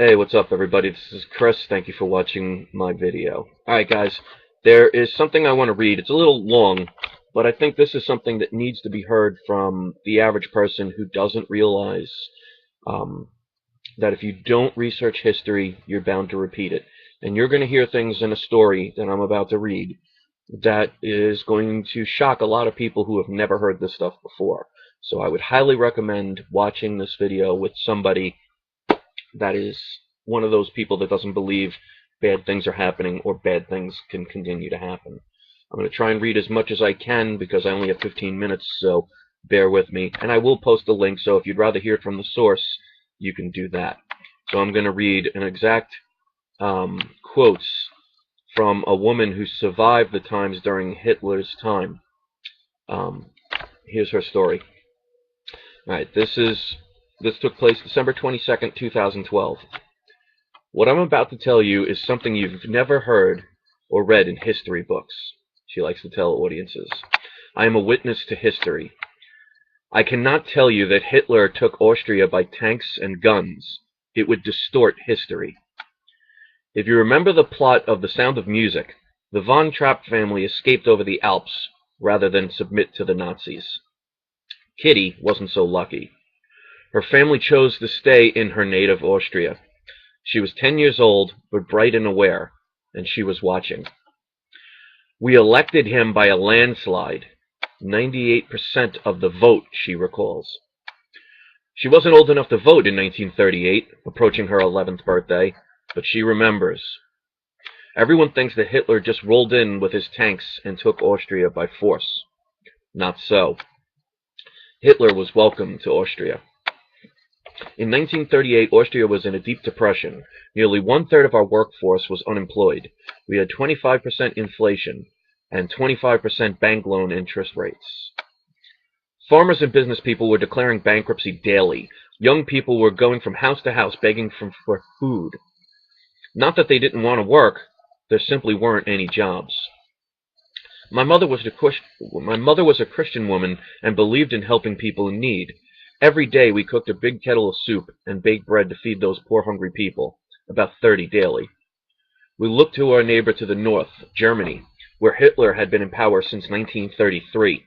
Hey, what's up everybody? This is Chris. Thank you for watching my video. Alright guys, there is something I want to read. It's a little long, but I think this is something that needs to be heard from the average person who doesn't realize um, that if you don't research history, you're bound to repeat it. And you're going to hear things in a story that I'm about to read that is going to shock a lot of people who have never heard this stuff before. So I would highly recommend watching this video with somebody that is one of those people that doesn't believe bad things are happening or bad things can continue to happen. I'm going to try and read as much as I can because I only have 15 minutes, so bear with me. And I will post a link, so if you'd rather hear it from the source, you can do that. So I'm going to read an exact quotes from a woman who survived the times during Hitler's time. Here's her story. All right, this took place December 22nd, 2012. What I'm about to tell you is something you've never heard or read in history books, she likes to tell audiences. I am a witness to history. I cannot tell you that Hitler took Austria by tanks and guns. It would distort history. If you remember the plot of The Sound of Music, the Von Trapp family escaped over the Alps rather than submit to the Nazis. Kitty wasn't so lucky. Her family chose to stay in her native Austria. She was 10 years old, but bright and aware, and she was watching. We elected him by a landslide, 98% of the vote, she recalls. She wasn't old enough to vote in 1938, approaching her 11th birthday, but she remembers. Everyone thinks that Hitler just rolled in with his tanks and took Austria by force. Not so. Hitler was welcome to Austria. In 1938, Austria was in a deep depression. Nearly one-third of our workforce was unemployed. We had 25% inflation and 25% bank loan interest rates. Farmers and business people were declaring bankruptcy daily. Young people were going from house to house begging for food. Not that they didn't want to work, there simply weren't any jobs. My mother was a Christian woman and believed in helping people in need. Every day we cooked a big kettle of soup and baked bread to feed those poor hungry people, about 30 daily. We looked to our neighbor to the north, Germany, where Hitler had been in power since 1933.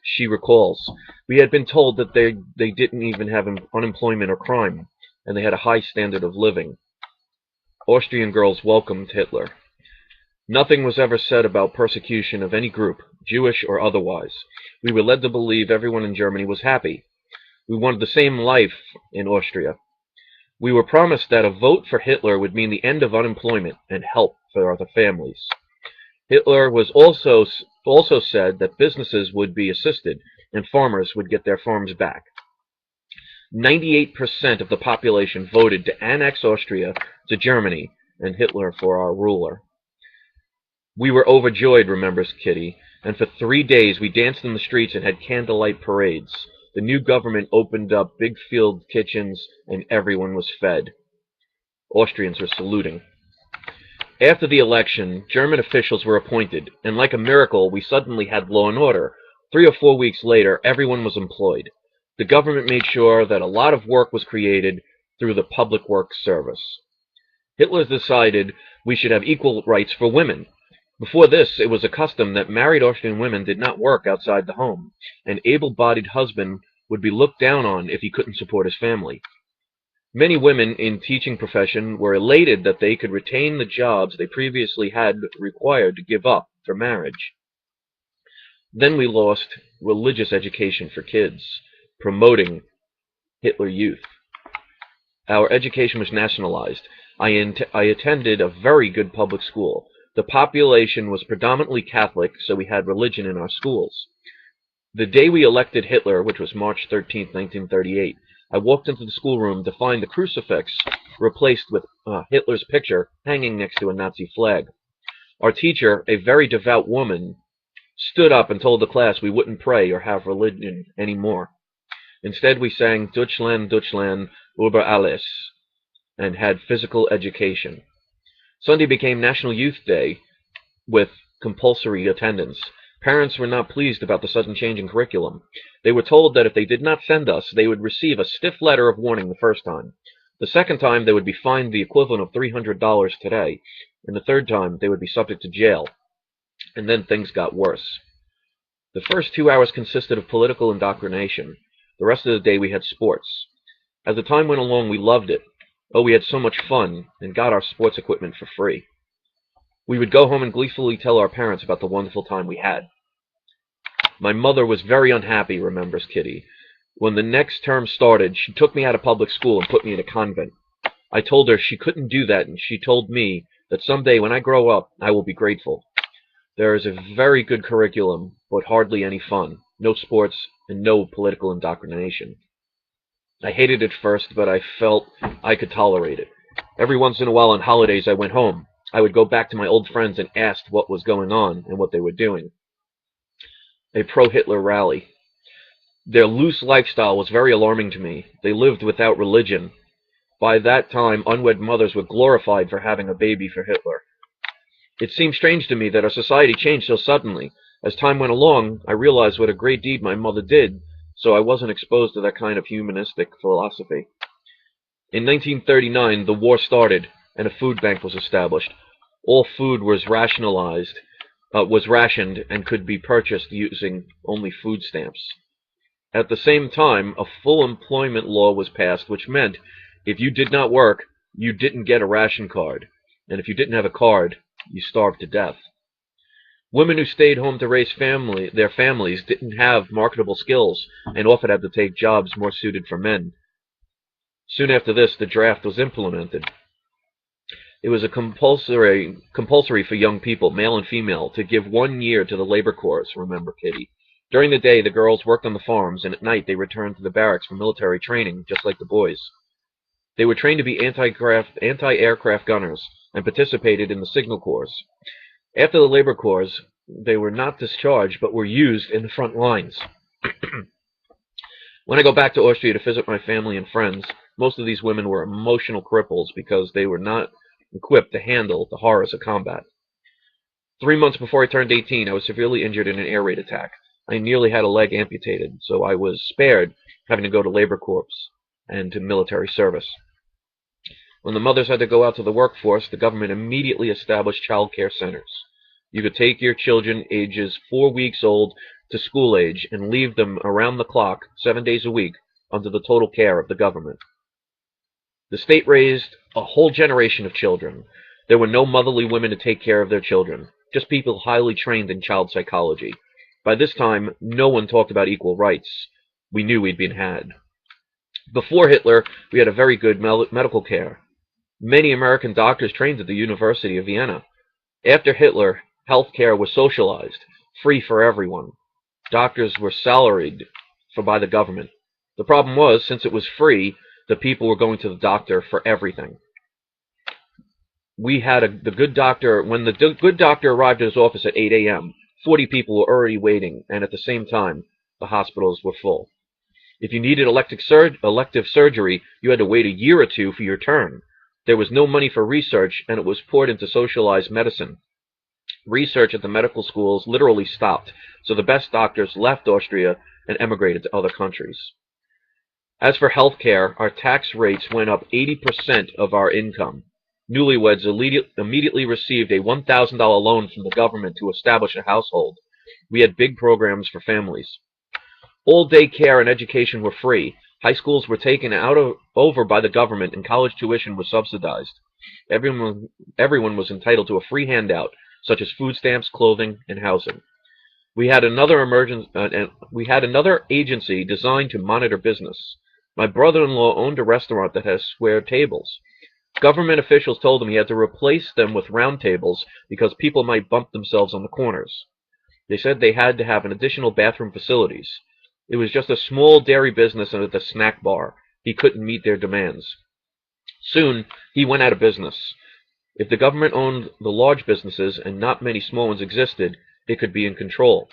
She recalls, we had been told that they didn't even have unemployment or crime, and they had a high standard of living. Austrian girls welcomed Hitler. Nothing was ever said about persecution of any group, Jewish or otherwise. We were led to believe everyone in Germany was happy. We wanted the same life in Austria. We were promised that a vote for Hitler would mean the end of unemployment and help for the families. Hitler was also said that businesses would be assisted and farmers would get their farms back. 98% of the population voted to annex Austria to Germany and Hitler for our ruler. We were overjoyed, remembers Kitty, and for 3 days we danced in the streets and had candlelight parades. The new government opened up big field kitchens, and everyone was fed. Austrians were saluting. After the election, German officials were appointed, and like a miracle, we suddenly had law and order. 3 or 4 weeks later, everyone was employed. The government made sure that a lot of work was created through the public works service. Hitler decided we should have equal rights for women. Before this, it was a custom that married Austrian women did not work outside the home. An able-bodied husband would be looked down on if he couldn't support his family. Many women in teaching profession were elated that they could retain the jobs they previously had required to give up for marriage. Then we lost religious education for kids, promoting Hitler Youth. Our education was nationalized. I attended a very good public school. The population was predominantly Catholic, so we had religion in our schools. The day we elected Hitler, which was March 13, 1938, I walked into the schoolroom to find the crucifix replaced with Hitler's picture hanging next to a Nazi flag. Our teacher, a very devout woman, stood up and told the class we wouldn't pray or have religion anymore. Instead, we sang Deutschland, Deutschland, über alles, and had physical education. Sunday became National Youth Day with compulsory attendance. Parents were not pleased about the sudden change in curriculum. They were told that if they did not send us, they would receive a stiff letter of warning the first time. The second time, they would be fined the equivalent of $300 today, and the third time, they would be subject to jail. And then things got worse. The first 2 hours consisted of political indoctrination. The rest of the day we had sports. As the time went along, we loved it. Oh, we had so much fun, and got our sports equipment for free. We would go home and gleefully tell our parents about the wonderful time we had. My mother was very unhappy, remembers Kitty. When the next term started, she took me out of public school and put me in a convent. I told her she couldn't do that, and she told me that someday when I grow up, I will be grateful. There is a very good curriculum, but hardly any fun, no sports, and no political indoctrination. I hated it first, but I felt I could tolerate it. Every once in a while on holidays I went home. I would go back to my old friends and ask what was going on and what they were doing. A pro-Hitler rally. Their loose lifestyle was very alarming to me. They lived without religion. By that time, unwed mothers were glorified for having a baby for Hitler. It seemed strange to me that our society changed so suddenly. As time went along, I realized what a great deed my mother did, so I wasn't exposed to that kind of humanistic philosophy. In 1939, the war started, and a food bank was established. All food was rationed and could be purchased using only food stamps. At the same time, a full employment law was passed, which meant if you did not work, you didn't get a ration card, and if you didn't have a card, you starved to death. Women who stayed home to raise their families didn't have marketable skills and often had to take jobs more suited for men. Soon after this, the draft was implemented. It was a compulsory for young people, male and female, to give 1 year to the labor corps, remember Kitty. During the day, the girls worked on the farms, and at night they returned to the barracks for military training, just like the boys. They were trained to be anti-aircraft gunners and participated in the signal corps. After the labor corps, they were not discharged, but were used in the front lines. When I go back to Austria to visit my family and friends, most of these women were emotional cripples because they were not equipped to handle the horrors of combat. 3 months before I turned 18, I was severely injured in an air raid attack. I nearly had a leg amputated, so I was spared having to go to labor corps and to military service. When the mothers had to go out to the workforce, the government immediately established child care centers. You could take your children ages 4 weeks old to school age and leave them around the clock, 7 days a week, under the total care of the government. The state raised a whole generation of children. There were no motherly women to take care of their children, just people highly trained in child psychology. By this time, no one talked about equal rights. We knew we'd been had. Before Hitler, we had a very good medical care. Many American doctors trained at the University of Vienna. After Hitler, health care was socialized, free for everyone. Doctors were salaried by the government. The problem was, since it was free, the people were going to the doctor for everything. We had the good doctor. When the good doctor arrived at his office at 8 a.m., 40 people were already waiting, and at the same time, the hospitals were full. If you needed elective surgery, you had to wait a year or two for your turn. There was no money for research, and it was poured into socialized medicine. Research at the medical schools literally stopped, so the best doctors left Austria and emigrated to other countries. As for health care, our tax rates went up 80% of our income. Newlyweds immediately received a $1,000 loan from the government to establish a household. We had big programs for families. All-day care and education were free. High schools were taken over by the government, and college tuition was subsidized. Everyone was entitled to a free handout, such as food stamps, clothing, and housing. We had another agency designed to monitor business. My brother-in-law owned a restaurant that has square tables. Government officials told him he had to replace them with round tables because people might bump themselves on the corners. They said they had to have an additional bathroom facilities. It was just a small dairy business and a snack bar. He couldn't meet their demands. Soon, he went out of business. If the government owned the large businesses and not many small ones existed, it could be in control.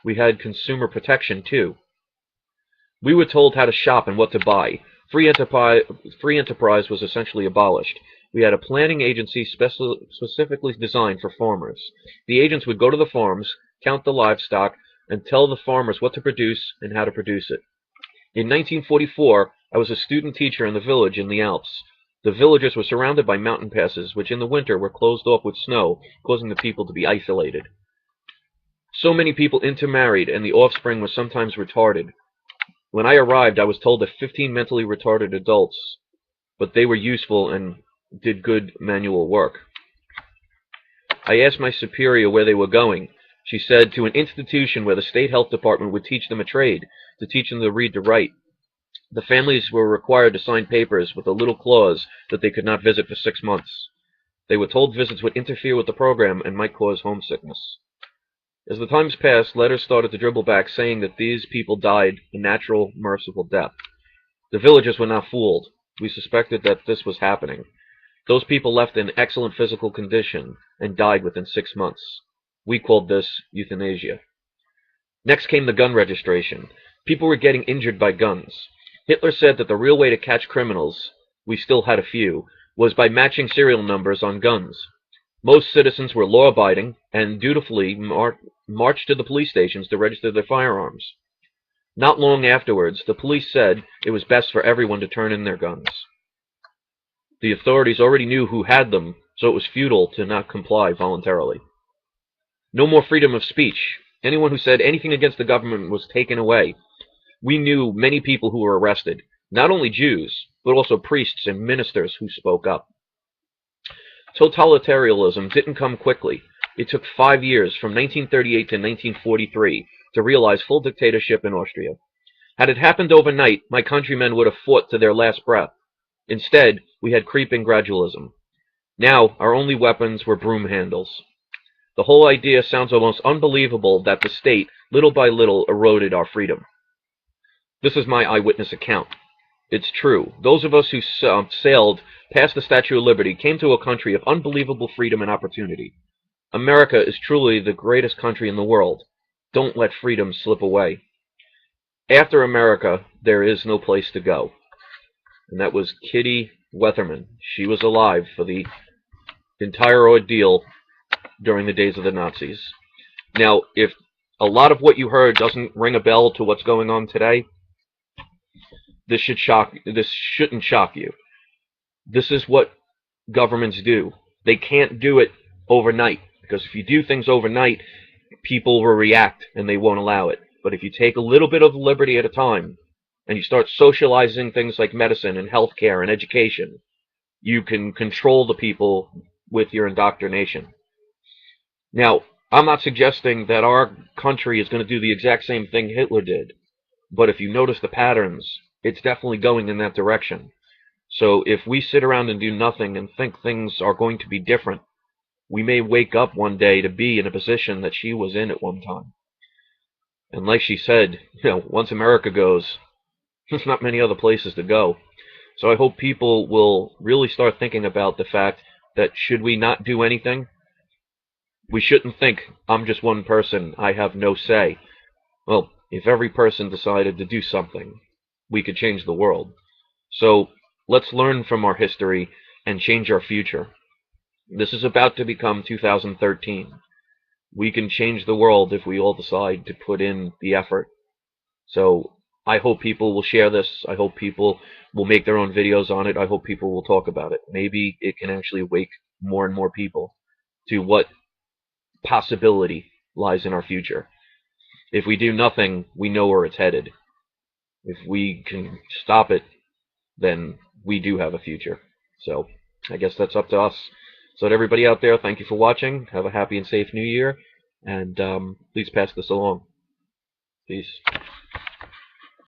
We had consumer protection, too. We were told how to shop and what to buy. Free enterprise was essentially abolished. We had a planning agency specifically designed for farmers. The agents would go to the farms, count the livestock, and tell the farmers what to produce and how to produce it. In 1944, I was a student teacher in the village in the Alps. The villagers were surrounded by mountain passes, which in the winter were closed off with snow, causing the people to be isolated. So many people intermarried, and the offspring was sometimes retarded. When I arrived, I was told of 15 mentally retarded adults, but they were useful and did good manual work. I asked my superior where they were going. She said to an institution where the state health department would teach them a trade, to teach them to read to write. The families were required to sign papers with a little clause that they could not visit for 6 months. They were told visits would interfere with the program and might cause homesickness. As the times passed, letters started to dribble back saying that these people died a natural, merciful death. The villagers were not fooled. We suspected that this was happening. Those people left in excellent physical condition and died within 6 months. We called this euthanasia. Next came the gun registration. People were getting injured by guns. Hitler said that the real way to catch criminals, we still had a few, was by matching serial numbers on guns. Most citizens were law-abiding and dutifully marched to the police stations to register their firearms. Not long afterwards, the police said it was best for everyone to turn in their guns. The authorities already knew who had them, so it was futile to not comply voluntarily. No more freedom of speech. Anyone who said anything against the government was taken away. We knew many people who were arrested, not only Jews, but also priests and ministers who spoke up. Totalitarianism didn't come quickly. It took 5 years, from 1938 to 1943, to realize full dictatorship in Austria. Had it happened overnight, my countrymen would have fought to their last breath. Instead, we had creeping gradualism. Now, our only weapons were broom handles. The whole idea sounds almost unbelievable that the state, little by little, eroded our freedom. This is my eyewitness account. It's true. Those of us who sailed past the Statue of Liberty came to a country of unbelievable freedom and opportunity. America is truly the greatest country in the world. Don't let freedom slip away. After America, there is no place to go. And that was Kitty Weatherman. She was alive for the entire ordeal during the days of the Nazis. Now, if a lot of what you heard doesn't ring a bell to what's going on today, this shouldn't shock you. This is what governments do. They can't do it overnight, because if you do things overnight, people will react and they won't allow it. But if you take a little bit of liberty at a time, and you start socializing things like medicine and healthcare and education, you can control the people with your indoctrination. Now, I'm not suggesting that our country is going to do the exact same thing Hitler did, but if you notice the patterns, it's definitely going in that direction. So if we sit around and do nothing and think things are going to be different, we may wake up one day to be in a position that she was in at one time. And like she said, once America goes, there's not many other places to go. So I hope people will really start thinking about the fact that should we not do anything, we shouldn't think, I'm just one person, I have no say. Well, if every person decided to do something, we could change the world. So let's learn from our history and change our future. This is about to become 2013. We can change the world if we all decide to put in the effort. So I hope people will share this. I hope people will make their own videos on it. I hope people will talk about it. Maybe it can actually wake more and more people to what possibility lies in our future. If we do nothing, we know where it's headed. If we can stop it, then we do have a future. So I guess that's up to us. So to everybody out there, thank you for watching. Have a happy and safe New Year. And please pass this along. Peace.